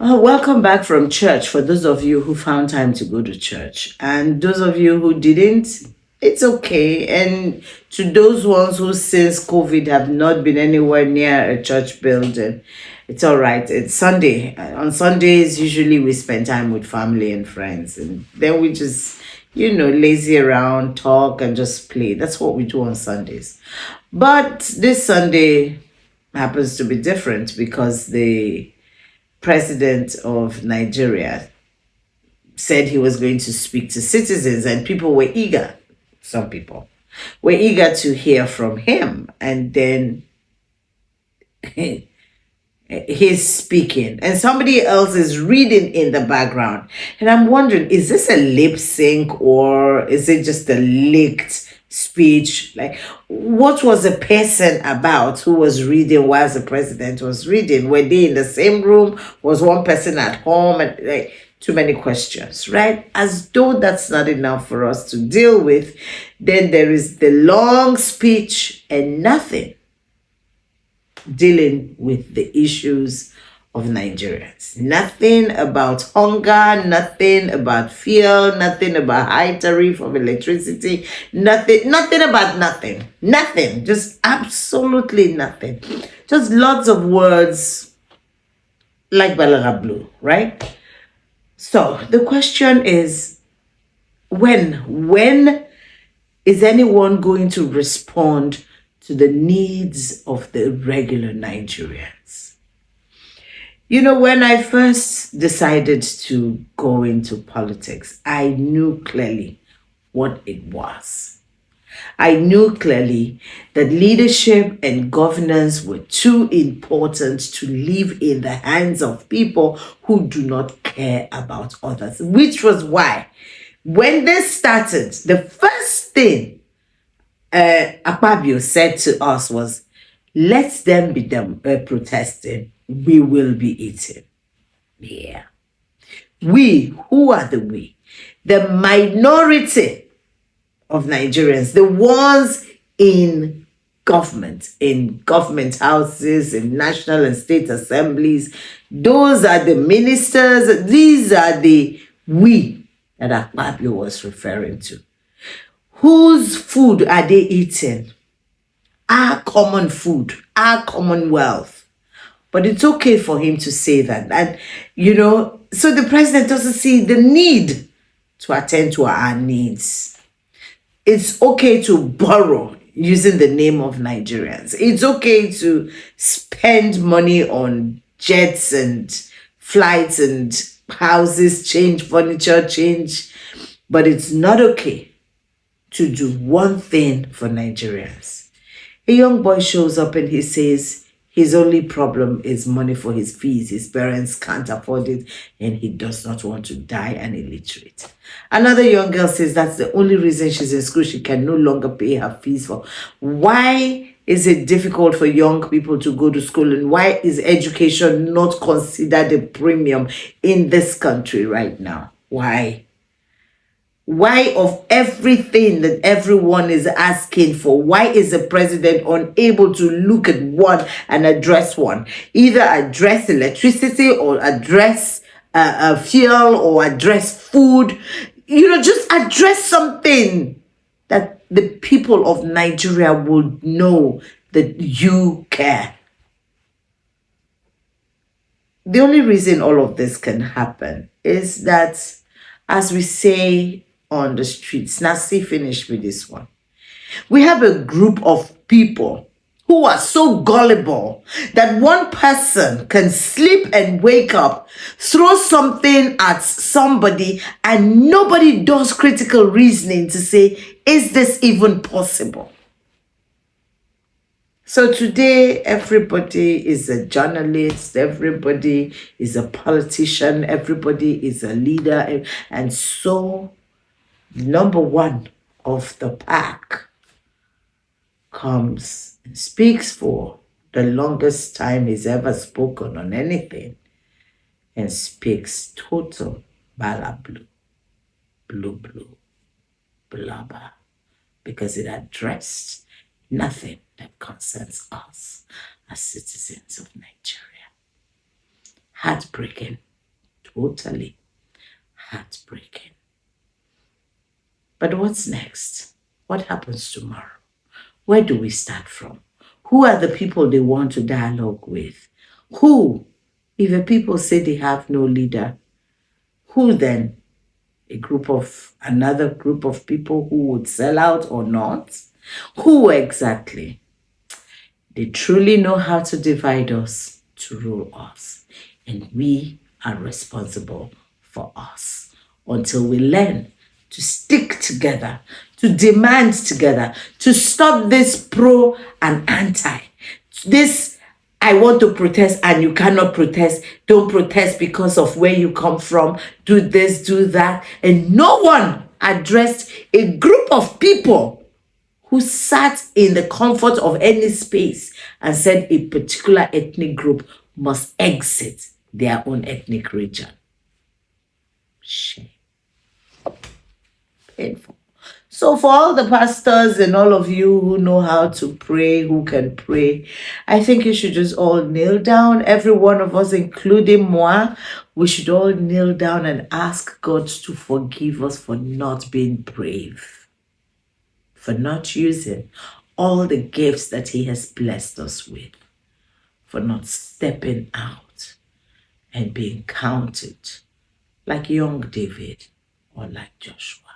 Welcome back from church for those of you who found time to go to church. And those of you who didn't, it's okay. And to those ones who, since COVID, have not been anywhere near a church building, it's all right. It's Sunday. On Sundays, usually we spend time with family and friends. And then we just, lazy around, talk, and just play. That's what we do on Sundays. But this Sunday happens to be different because the president of Nigeria said he was going to speak to citizens, and people were eager. Some people were eager to hear from him. And then he's speaking, and somebody else is reading in the background. And I'm wondering, is this a lip sync or is it just a leaked speech? Like, what was the person about who was reading while the president was reading? Were they in the same room? Was one person at home? And like, too many questions, right? As though that's not enough for us to deal with, then there is the long speech and nothing dealing with the issues of Nigerians. Nothing about hunger, nothing about fuel, nothing about high tariff of electricity, nothing about nothing, just absolutely nothing. Just lots of words like Balaga Blue, right? So the question is, when is anyone going to respond to the needs of the regular Nigerians? When I first decided to go into politics, I knew clearly what it was. I knew clearly that leadership and governance were too important to leave in the hands of people who do not care about others, which was why when this started, the first thing Akpabio said to us was, let them be protesting, we will be eating. Yeah. We, who are the we? The minority of Nigerians, the ones in government houses, in national and state assemblies. Those are the ministers. These are the we that Akpabio was referring to. Whose food are they eating? Our common food, our commonwealth. But it's okay for him to say that. And, so the president doesn't see the need to attend to our needs. It's okay to borrow using the name of Nigerians. It's okay to spend money on jets and flights and houses, change furniture, change. But it's not okay to do one thing for Nigerians. A young boy shows up and he says his only problem is money for his fees. His parents can't afford it and he does not want to die an illiterate. Another young girl says that's the only reason she's in school. She can no longer pay her fees for. Why is it difficult for young people to go to school, and why is education not considered a premium in this country right now? Why? Why, of everything that everyone is asking for, why is the president unable to look at one and address one? Either address electricity or address fuel or address food. Just address something that the people of Nigeria would know that you care. The only reason all of this can happen is that, as we say on the streets, now see, finish with this one. We have a group of people who are so gullible that one person can sleep and wake up, throw something at somebody, and nobody does critical reasoning to say, is this even possible? So today, everybody is a journalist, everybody is a politician, everybody is a leader, and so number one of the pack comes and speaks for the longest time he's ever spoken on anything and speaks total bala blue, blubber, because it addressed nothing that concerns us as citizens of Nigeria. Heartbreaking, Totally heartbreaking. But what's next? What happens tomorrow? Where do we start from? Who are the people they want to dialogue with? Who, if the people say they have no leader, who then? Another group of people who would sell out or not? Who exactly? They truly know how to divide us, to rule us. And we are responsible for us until we learn to stick together, to demand together, to stop this pro and anti. This, I want to protest and you cannot protest. Don't protest because of where you come from. Do this, do that. And no one addressed a group of people who sat in the comfort of any space and said a particular ethnic group must exit their own ethnic region. Shame. Painful. So for all the pastors and all of you who know how to pray, who can pray, I think you should just all kneel down. Every one of us, including moi, we should all kneel down and ask God to forgive us for not being brave, for not using all the gifts that he has blessed us with, for not stepping out and being counted like young David or like Joshua.